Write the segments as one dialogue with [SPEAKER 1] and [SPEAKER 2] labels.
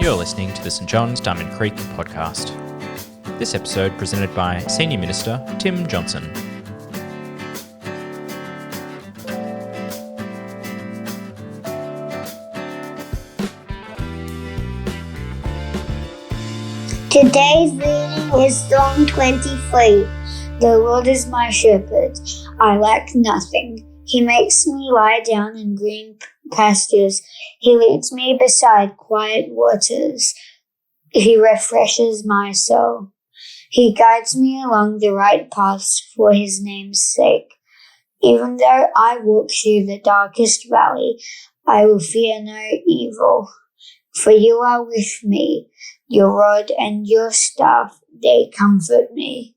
[SPEAKER 1] You're listening to the St John's Diamond Creek podcast. This episode presented by Senior Minister Tim Johnson.
[SPEAKER 2] Today's reading is Psalm 23. The Lord is my shepherd. I lack nothing. He makes me lie down in green pastures. He leads me beside quiet waters. He refreshes my soul. He guides me along the right paths for his name's sake. Even though I walk through the darkest valley, I will fear no evil. For you are with me. Your rod and your staff, they comfort me.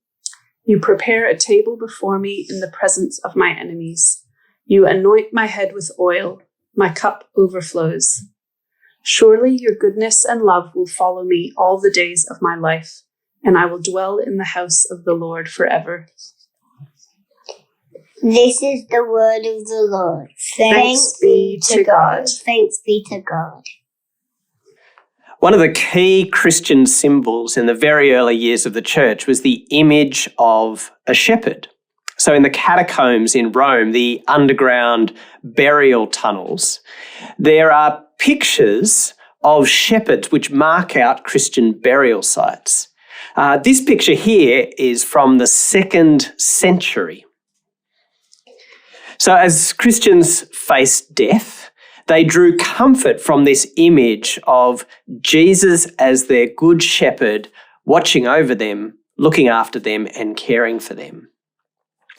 [SPEAKER 3] You prepare a table before me in the presence of my enemies. You anoint my head with oil. My cup overflows. Surely your goodness and love will follow me all the days of my life, and I will dwell in the house of the Lord forever.
[SPEAKER 2] This is the word of the Lord.
[SPEAKER 3] Thanks be to God.
[SPEAKER 2] Thanks be to God.
[SPEAKER 4] One of the key Christian symbols in the very early years of the church was the image of a shepherd. So in the catacombs in Rome, the underground burial tunnels, there are pictures of shepherds which mark out Christian burial sites. This picture here is from the 2nd century. So as Christians faced death, they drew comfort from this image of Jesus as their good shepherd, watching over them, looking after them, and caring for them.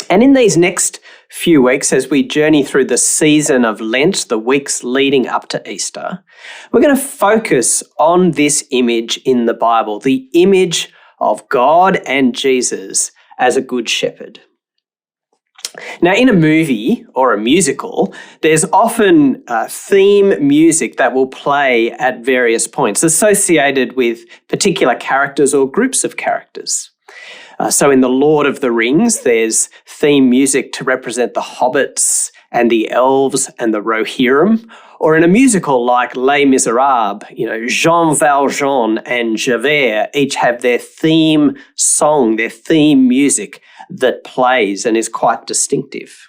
[SPEAKER 4] And in these next few weeks, as we journey through the season of Lent, the weeks leading up to Easter, we're going to focus on this image in the Bible, the image of God and Jesus as a good shepherd. Now, in a movie or a musical, there's often theme music that will play at various points associated with particular characters or groups of characters. So in The Lord of the Rings, there's theme music to represent the hobbits and the elves and the Rohirrim. Or in a musical like Les Miserables, Jean Valjean and Javert each have their theme song, their theme music that plays and is quite distinctive.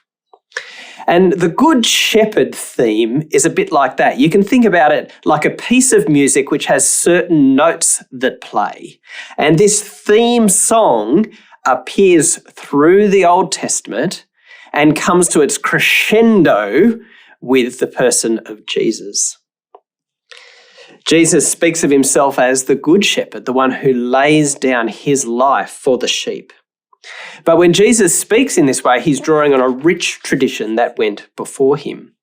[SPEAKER 4] And the Good Shepherd theme is a bit like that. You can think about it like a piece of music which has certain notes that play. And this theme song appears through the Old Testament and comes to its crescendo with the person of Jesus. Jesus speaks of himself as the Good Shepherd, the one who lays down his life for the sheep. But when Jesus speaks in this way, he's drawing on a rich tradition that went before him.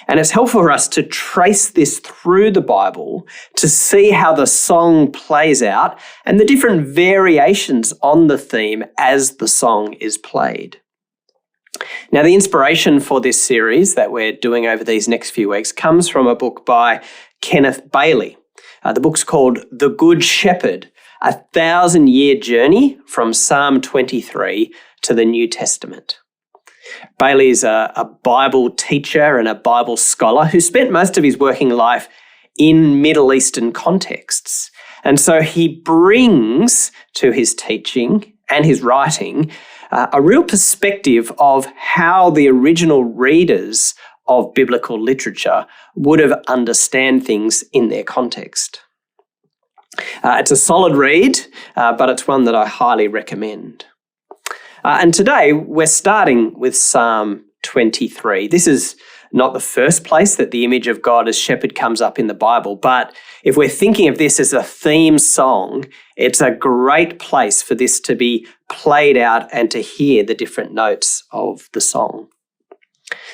[SPEAKER 4] And it's helpful for us to trace this through the Bible to see how the song plays out and the different variations on the theme as the song is played. Now, the inspiration for this series that we're doing over these next few weeks comes from a book by Kenneth Bailey. The book's called The Good Shepherd, a 1,000-year journey from Psalm 23 to the New Testament. Bailey is a Bible teacher and a Bible scholar who spent most of his working life in Middle Eastern contexts. And so he brings to his teaching and his writing a real perspective of how the original readers of biblical literature would have understood things in their context. It's a solid read, but it's one that I highly recommend. And today we're starting with Psalm 23. This is not the first place that the image of God as shepherd comes up in the Bible, but if we're thinking of this as a theme song, it's a great place for this to be played out and to hear the different notes of the song.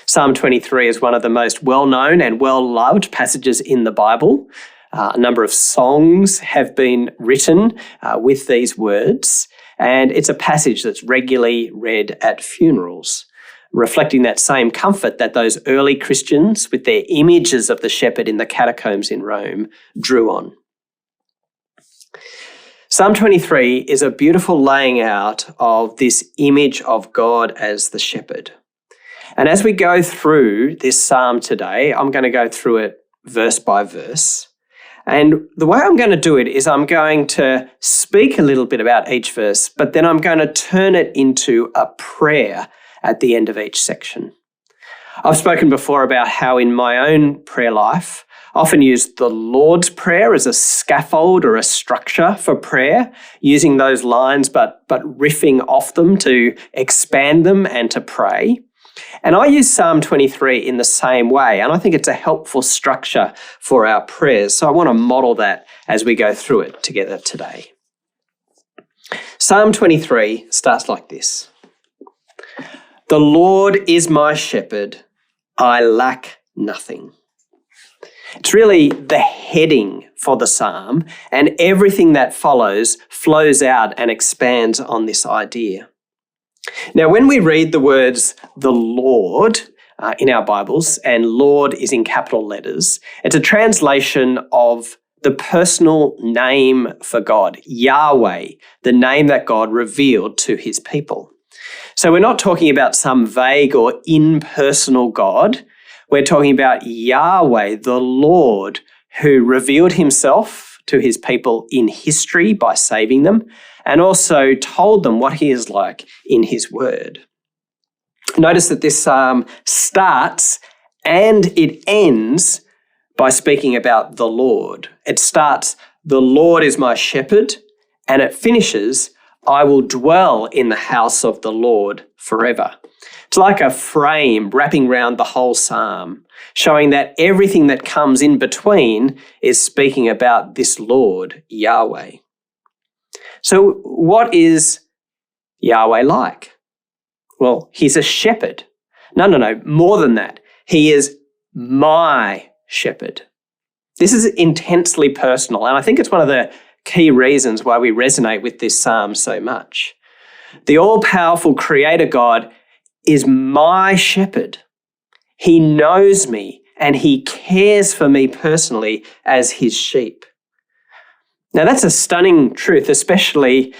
[SPEAKER 4] Psalm 23 is one of the most well-known and well-loved passages in the Bible. A number of songs have been written with these words, and it's a passage that's regularly read at funerals, reflecting that same comfort that those early Christians, with their images of the shepherd in the catacombs in Rome, drew on. Psalm 23 is a beautiful laying out of this image of God as the shepherd. And as we go through this psalm today, I'm going to go through it verse by verse. And the way I'm going to do it is I'm going to speak a little bit about each verse, but then I'm going to turn it into a prayer at the end of each section. I've spoken before about how in my own prayer life, I often use the Lord's Prayer as a scaffold or a structure for prayer, using those lines but riffing off them to expand them and to pray. And I use Psalm 23 in the same way, and I think it's a helpful structure for our prayers. So I want to model that as we go through it together today. Psalm 23 starts like this. The Lord is my shepherd, I lack nothing. It's really the heading for the psalm, and everything that follows flows out and expands on this idea. Now, when we read the words the Lord in our Bibles, and Lord is in capital letters, it's a translation of the personal name for God, Yahweh, the name that God revealed to his people. So we're not talking about some vague or impersonal God. We're talking about Yahweh, the Lord, who revealed himself to his people in history by saving them, and also told them what he is like in his word. Notice that this psalm starts and it ends by speaking about the Lord. It starts, the Lord is my shepherd, and it finishes, I will dwell in the house of the Lord forever. It's like a frame wrapping around the whole psalm, showing that everything that comes in between is speaking about this Lord, Yahweh. So what is Yahweh like? Well, he's a shepherd. No, more than that. He is my shepherd. This is intensely personal, and I think it's one of the key reasons why we resonate with this psalm so much. The all-powerful creator God is my shepherd. He knows me and he cares for me personally as his sheep. Now that's a stunning truth, especially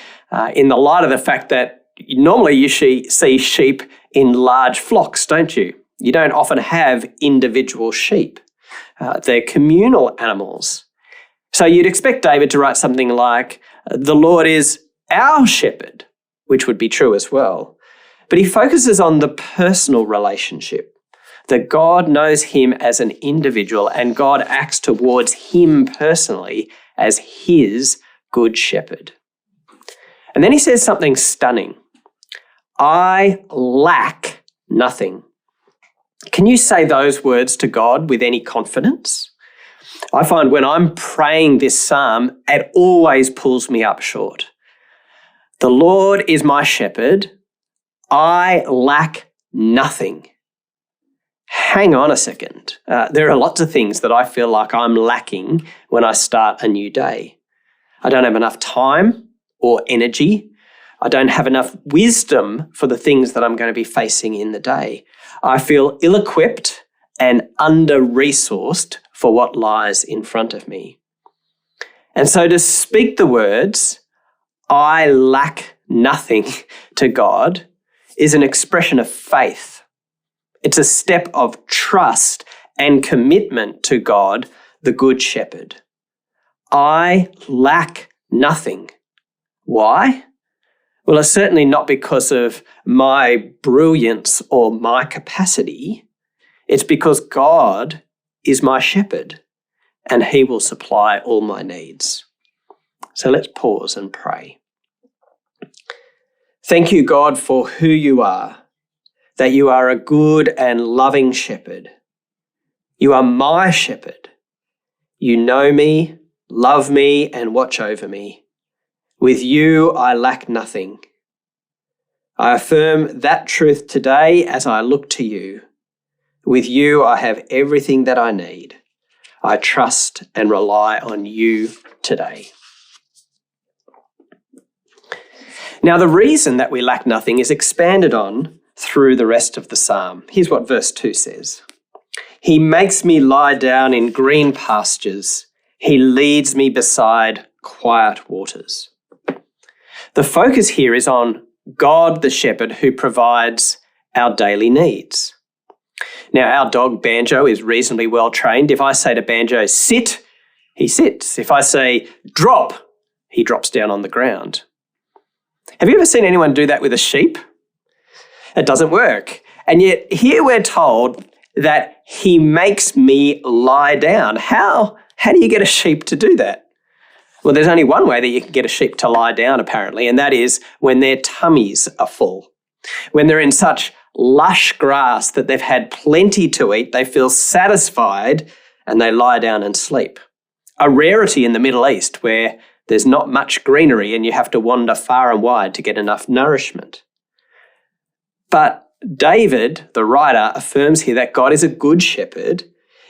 [SPEAKER 4] in the light of the fact that normally you see sheep in large flocks, don't you? You don't often have individual sheep. They're communal animals. So you'd expect David to write something like, the Lord is our shepherd, which would be true as well. But he focuses on the personal relationship, that God knows him as an individual and God acts towards him personally as his good shepherd. And then he says something stunning. I lack nothing. Can you say those words to God with any confidence? I find when I'm praying this psalm, it always pulls me up short. The Lord is my shepherd. I lack nothing. Hang on a second. There are lots of things that I feel like I'm lacking when I start a new day. I don't have enough time or energy. I don't have enough wisdom for the things that I'm going to be facing in the day. I feel ill-equipped and under-resourced for what lies in front of me. And so to speak the words, I lack nothing to God, is an expression of faith. It's a step of trust and commitment to God, the Good Shepherd. I lack nothing. Why? Well, it's certainly not because of my brilliance or my capacity. It's because God is my shepherd and he will supply all my needs. So let's pause and pray. Thank you, God, for who you are, that you are a good and loving shepherd. You are my shepherd. You know me, love me, and watch over me. With you, I lack nothing. I affirm that truth today as I look to you. With you, I have everything that I need. I trust and rely on you today. Now, the reason that we lack nothing is expanded on through the rest of the psalm. Here's what verse 2 says. He makes me lie down in green pastures. He leads me beside quiet waters. The focus here is on God the shepherd who provides our daily needs. Now, our dog Banjo is reasonably well trained. If I say to Banjo, sit, he sits. If I say, drop, he drops down on the ground. Have you ever seen anyone do that with a sheep? It doesn't work. And yet here we're told that he makes me lie down. How do you get a sheep to do that? Well, there's only one way that you can get a sheep to lie down, apparently, and that is when their tummies are full. When they're in such lush grass that they've had plenty to eat, they feel satisfied and they lie down and sleep. A rarity in the Middle East where there's not much greenery and you have to wander far and wide to get enough nourishment. But David, the writer, affirms here that God is a good shepherd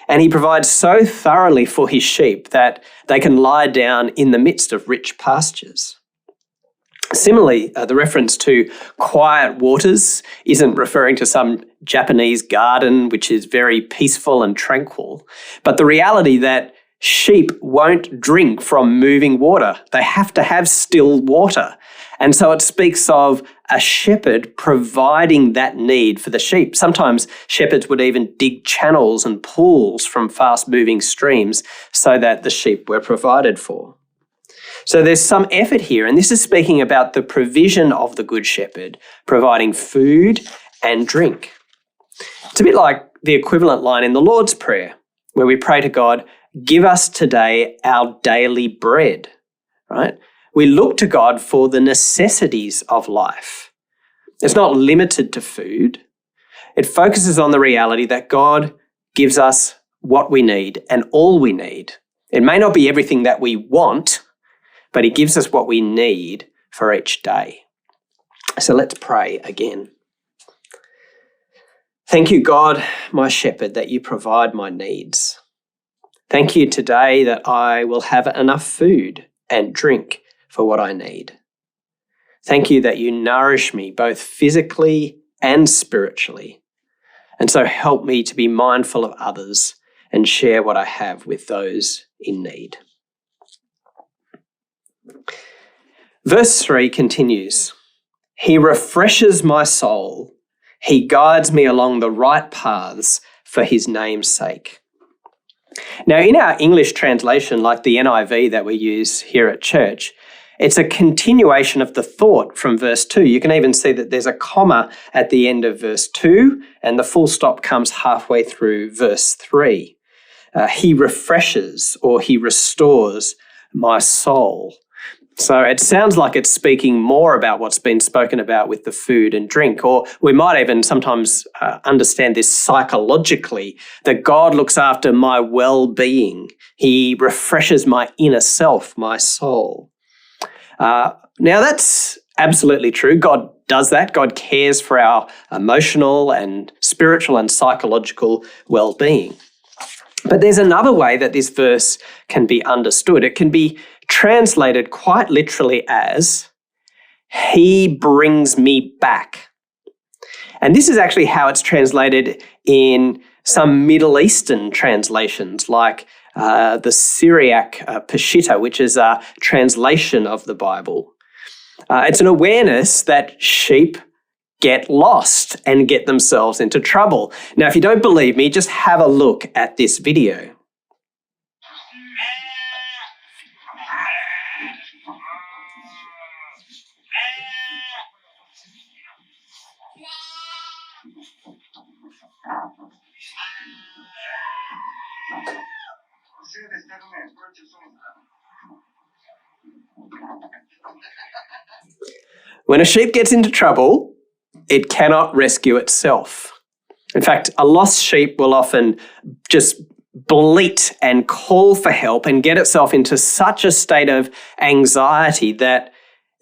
[SPEAKER 4] and he provides so thoroughly for his sheep that they can lie down in the midst of rich pastures. Similarly, the reference to quiet waters isn't referring to some Japanese garden which is very peaceful and tranquil, but the reality that sheep won't drink from moving water. They have to have still water. And so it speaks of a shepherd providing that need for the sheep. Sometimes shepherds would even dig channels and pools from fast-moving streams so that the sheep were provided for. So there's some effort here, and this is speaking about the provision of the Good Shepherd, providing food and drink. It's a bit like the equivalent line in the Lord's Prayer, where we pray to God, give us today our daily bread, right? We look to God for the necessities of life. It's not limited to food. It focuses on the reality that God gives us what we need and all we need. It may not be everything that we want, but he gives us what we need for each day. So let's pray again. Thank you, God, my shepherd, that you provide my needs. Thank you today that I will have enough food and drink for what I need. Thank you that you nourish me both physically and spiritually. And so help me to be mindful of others and share what I have with those in need. Verse 3 continues, he refreshes my soul. He guides me along the right paths for his name's sake. Now, in our English translation, like the NIV that we use here at church, it's a continuation of the thought from verse 2. You can even see that there's a comma at the end of verse 2, and the full stop comes halfway through verse 3. He refreshes or he restores my soul. So it sounds like it's speaking more about what's been spoken about with the food and drink, or we might even sometimes understand this psychologically, that God looks after my well-being. He refreshes my inner self, my soul. Now that's absolutely true. God does that. God cares for our emotional and spiritual and psychological well-being. But there's another way that this verse can be understood. It can be translated quite literally as, he brings me back. And this is actually how it's translated in some Middle Eastern translations, like the Syriac Peshitta, which is a translation of the Bible. It's an awareness that sheep get lost and get themselves into trouble. Now, if you don't believe me, just have a look at this video. When a sheep gets into trouble, it cannot rescue itself. In fact, a lost sheep will often just bleat and call for help and get itself into such a state of anxiety that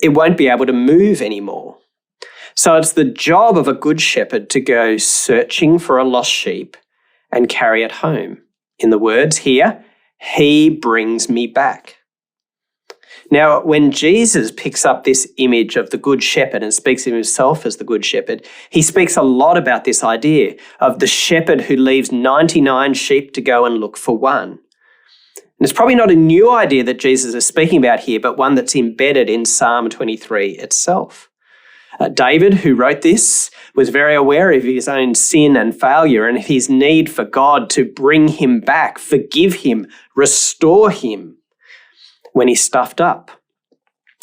[SPEAKER 4] it won't be able to move anymore. So it's the job of a good shepherd to go searching for a lost sheep and carry it home. In the words here, he brings me back. Now, when Jesus picks up this image of the Good Shepherd and speaks of himself as the Good Shepherd, he speaks a lot about this idea of the shepherd who leaves 99 sheep to go and look for one. And it's probably not a new idea that Jesus is speaking about here, but one that's embedded in Psalm 23 itself. David, who wrote this, was very aware of his own sin and failure and his need for God to bring him back, forgive him, restore him when he stuffed up.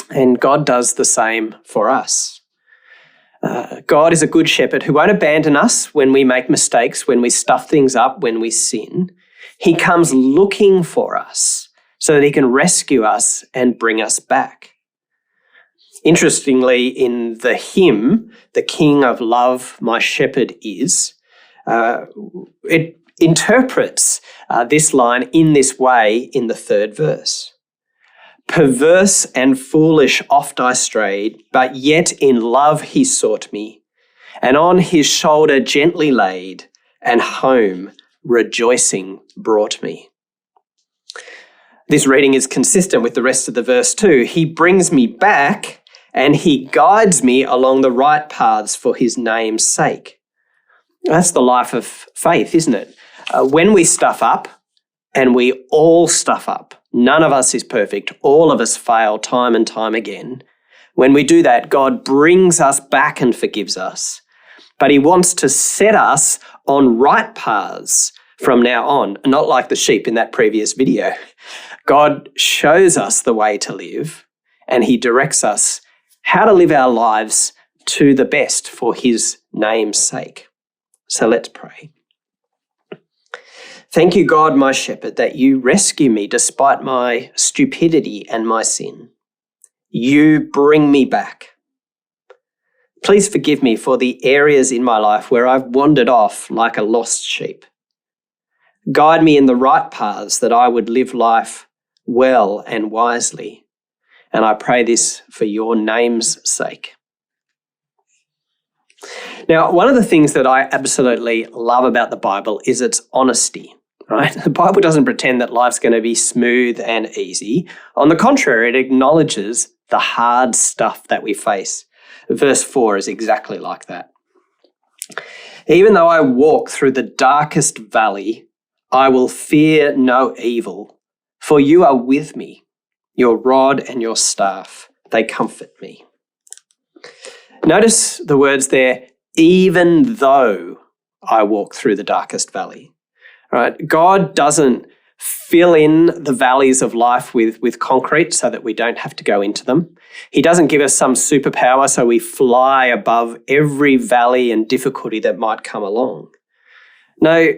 [SPEAKER 4] And God does the same for us. God is a good shepherd who won't abandon us when we make mistakes, when we stuff things up, when we sin. He comes looking for us so that he can rescue us and bring us back. Interestingly, in the hymn, "The King of Love, My Shepherd Is," it interprets this line in this way in the third verse. "Perverse and foolish oft I strayed, but yet in love he sought me, and on his shoulder gently laid, and home rejoicing brought me." This reading is consistent with the rest of the verse too. He brings me back and he guides me along the right paths for his name's sake. That's the life of faith, isn't it? When we stuff up, and we all stuff up, none of us is perfect, all of us fail time and time again. When we do that, God brings us back and forgives us. But he wants to set us on right paths from now on, not like the sheep in that previous video. God shows us the way to live, and he directs us how to live our lives to the best for his name's sake. So let's pray. Thank you, God, my shepherd, that you rescue me despite my stupidity and my sin. You bring me back. Please forgive me for the areas in my life where I've wandered off like a lost sheep. Guide me in the right paths that I would live life well and wisely. And I pray this for your name's sake. Now, one of the things that I absolutely love about the Bible is its honesty, right? The Bible doesn't pretend that life's going to be smooth and easy. On the contrary, it acknowledges the hard stuff that we face. Verse 4 is exactly like that. "Even though I walk through the darkest valley, I will fear no evil, for you are with me. Your rod and your staff, they comfort me." Notice the words there, "even though I walk through the darkest valley." Right? God doesn't fill in the valleys of life with concrete so that we don't have to go into them. He doesn't give us some superpower so we fly above every valley and difficulty that might come along. No,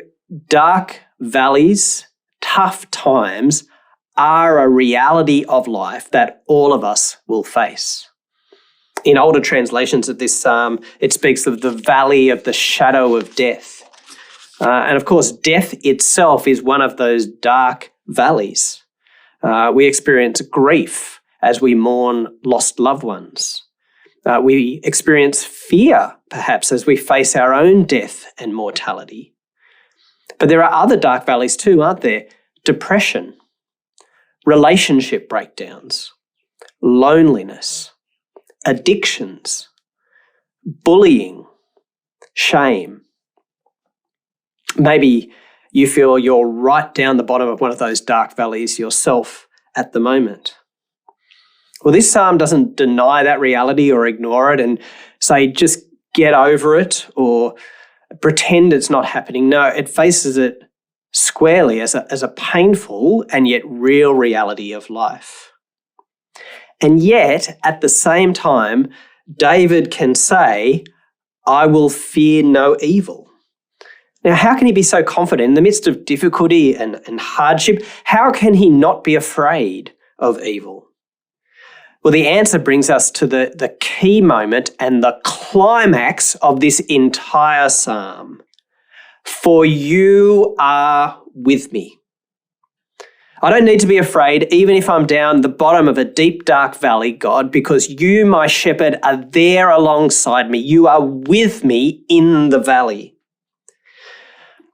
[SPEAKER 4] dark valleys, tough times are a reality of life that all of us will face. In older translations of this psalm, it speaks of the valley of the shadow of death. And of course, death itself is one of those dark valleys. We experience grief as we mourn lost loved ones. We experience fear, perhaps, as we face our own death and mortality. But there are other dark valleys too, aren't there? Depression, relationship breakdowns, loneliness, addictions, bullying, shame. Maybe you feel you're right down the bottom of one of those dark valleys yourself at the moment. Well, this psalm doesn't deny that reality or ignore it and say just get over it or pretend it's not happening. No, it faces it squarely as a painful and yet real reality of life. And yet, at the same time, David can say, "I will fear no evil." Now, how can he be so confident in the midst of difficulty and hardship? How can he not be afraid of evil? Well, the answer brings us to the key moment and the climax of this entire psalm. "For you are with me." I don't need to be afraid, even if I'm down the bottom of a deep, dark valley, God, because you, my shepherd, are there alongside me. You are with me in the valley.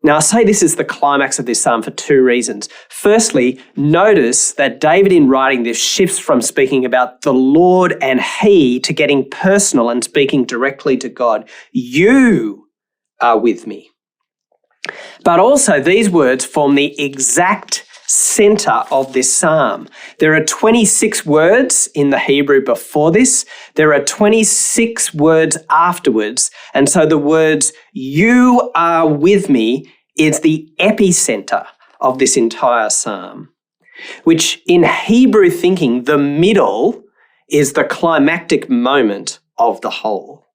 [SPEAKER 4] Now, I say this is the climax of this psalm for two reasons. Firstly, notice that David, in writing this, shifts from speaking about the Lord and he to getting personal and speaking directly to God. You are with me. But also, these words form the exact center of this psalm. There are 26 words in the Hebrew before this. There are 26 words afterwards. And so the words, "You are with me," is the epicenter of this entire psalm, which in Hebrew thinking, the middle is the climactic moment of the whole.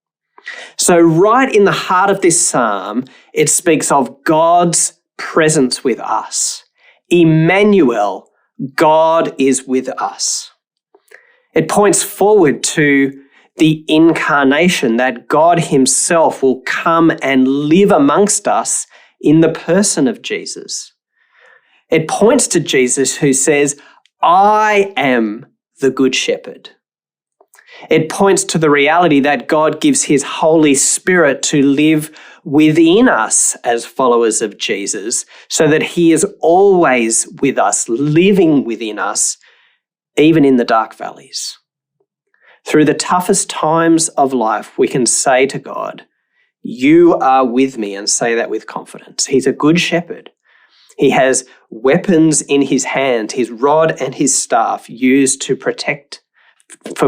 [SPEAKER 4] So right in the heart of this psalm, it speaks of God's presence with us. Emmanuel, God is with us. It points forward to the incarnation, that God himself will come and live amongst us in the person of Jesus. It points to Jesus who says, "I am the good shepherd." It points to the reality that God gives his Holy Spirit to live within us as followers of Jesus, so that he is always with us, living within us, even in the dark valleys. Through the toughest times of life, we can say to God, "You are with me," and say that with confidence. He's a good shepherd. He has weapons in his hand, his rod and his staff used for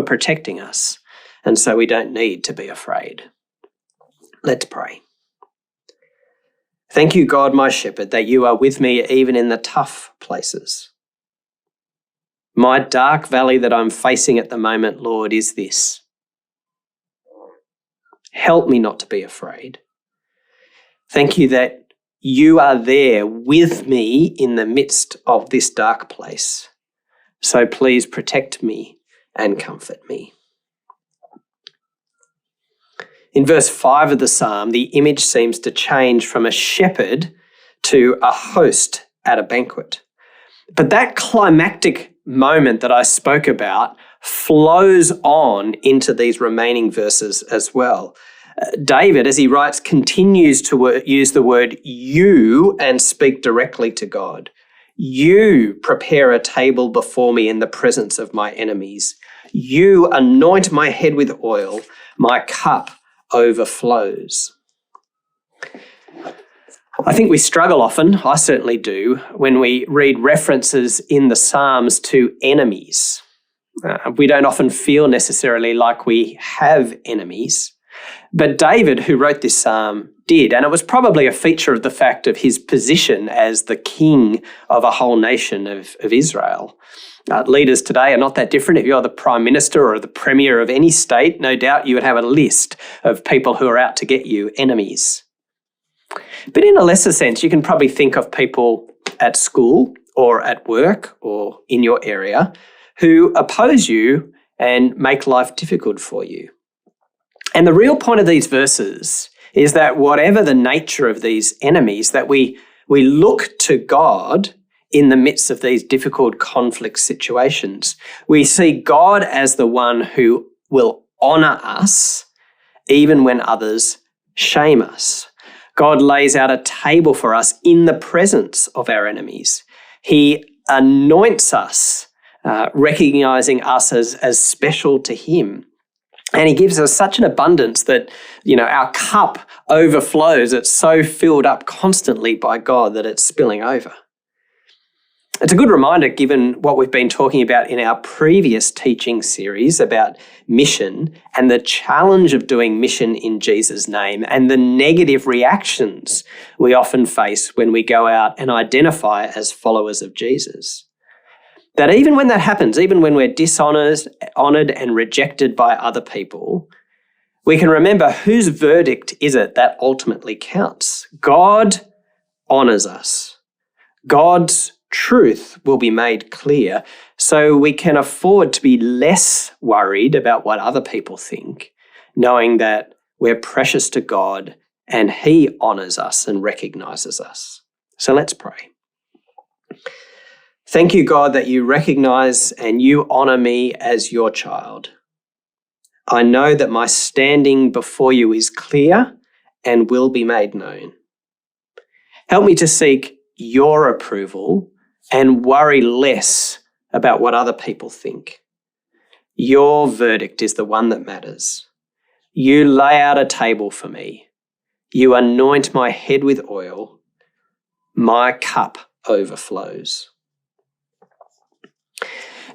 [SPEAKER 4] protecting us. And so we don't need to be afraid. Let's pray. Thank you, God, my shepherd, that you are with me even in the tough places. My dark valley that I'm facing at the moment, Lord, is this. Help me not to be afraid. Thank you that you are there with me in the midst of this dark place. So please protect me and comfort me. In verse 5 of the psalm, the image seems to change from a shepherd to a host at a banquet. But that climactic moment that I spoke about flows on into these remaining verses as well. David, as he writes, continues to use the word "you" and speak directly to God. "You prepare a table before me in the presence of my enemies. You anoint my head with oil. My cup overflows." I think we struggle often, I certainly do, when we read references in the Psalms to enemies. We don't often feel necessarily like we have enemies. But David, who wrote this psalm, did, and it was probably a feature of the fact of his position as the king of a whole nation of Israel. Leaders today are not that different. If you're the prime minister or the premier of any state, no doubt you would have a list of people who are out to get you, enemies. But in a lesser sense, you can probably think of people at school or at work or in your area who oppose you and make life difficult for you. And the real point of these verses is that whatever the nature of these enemies, that we look to God in the midst of these difficult conflict situations. We see God as the one who will honour us even when others shame us. God lays out a table for us in the presence of our enemies. He anoints us, recognising us as special to him. And he gives us such an abundance that, our cup overflows. It's so filled up constantly by God that it's spilling over. It's a good reminder, given what we've been talking about in our previous teaching series about mission and the challenge of doing mission in Jesus' name and the negative reactions we often face when we go out and identify as followers of Jesus. That even when that happens, even when we're dishonoured and rejected by other people, we can remember whose verdict is it that ultimately counts. God honours us. God's truth will be made clear, so we can afford to be less worried about what other people think, knowing that we're precious to God and he honours us and recognises us. So let's pray. Thank you, God, that you recognise and you honour me as your child. I know that my standing before you is clear and will be made known. Help me to seek your approval and worry less about what other people think. Your verdict is the one that matters. You lay out a table for me. You anoint my head with oil. My cup overflows.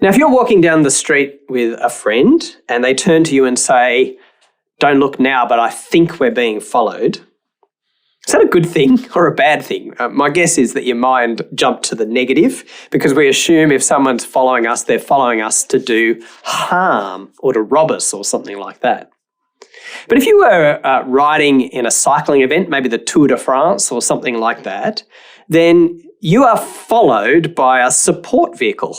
[SPEAKER 4] Now, if you're walking down the street with a friend and they turn to you and say, "Don't look now, but I think we're being followed," is that a good thing or a bad thing? My guess is that your mind jumped to the negative because we assume if someone's following us, they're following us to do harm or to rob us or something like that. But if you were riding in a cycling event, maybe the Tour de France or something like that, then you are followed by a support vehicle.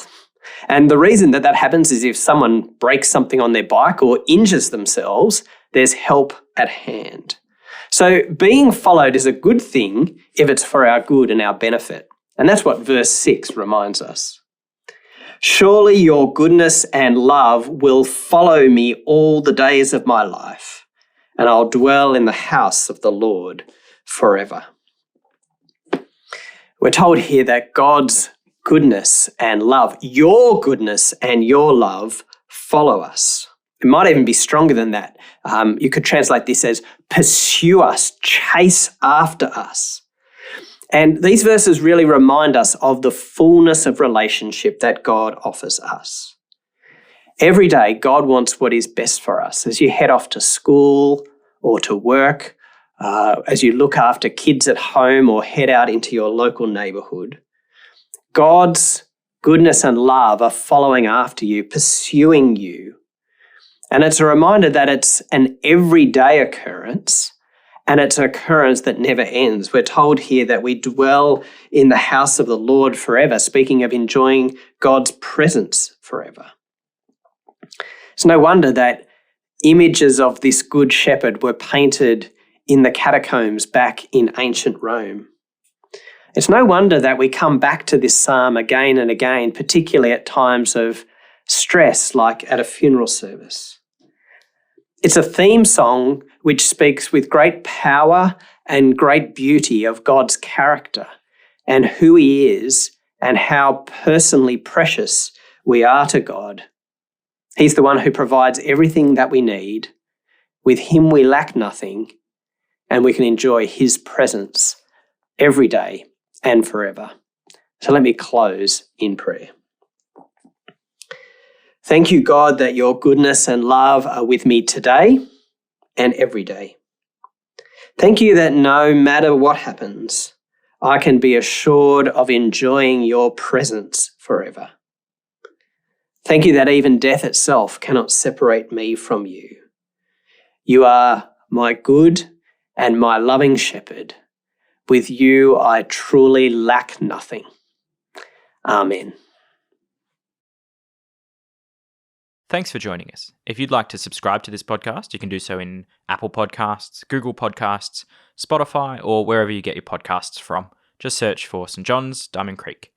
[SPEAKER 4] And the reason that happens is if someone breaks something on their bike or injures themselves, there's help at hand. So being followed is a good thing if it's for our good and our benefit. And that's what verse 6 reminds us. Surely your goodness and love will follow me all the days of my life, and I'll dwell in the house of the Lord forever. We're told here that God's goodness and love, your goodness and your love, follow us. It might even be stronger than that. You could translate this as pursue us, chase after us. And these verses really remind us of the fullness of relationship that God offers us. Every day, God wants what is best for us. As you head off to school or to work, as you look after kids at home or head out into your local neighbourhood, God's goodness and love are following after you, pursuing you. And it's a reminder that it's an everyday occurrence and it's an occurrence that never ends. We're told here that we dwell in the house of the Lord forever, speaking of enjoying God's presence forever. It's no wonder that images of this good shepherd were painted in the catacombs back in ancient Rome. It's no wonder that we come back to this psalm again and again, particularly at times of stress, like at a funeral service. It's a theme song which speaks with great power and great beauty of God's character and who he is and how personally precious we are to God. He's the one who provides everything that we need. With him we lack nothing, and we can enjoy his presence every day and forever. So let me close in prayer. Thank you, God, that your goodness and love are with me today and every day. Thank you that no matter what happens, I can be assured of enjoying your presence forever. Thank you that even death itself cannot separate me from you. You are my good and my loving shepherd. With you, I truly lack nothing. Amen.
[SPEAKER 1] Thanks for joining us. If you'd like to subscribe to this podcast, you can do so in Apple Podcasts, Google Podcasts, Spotify, or wherever you get your podcasts from. Just search for St. John's, Diamond Creek.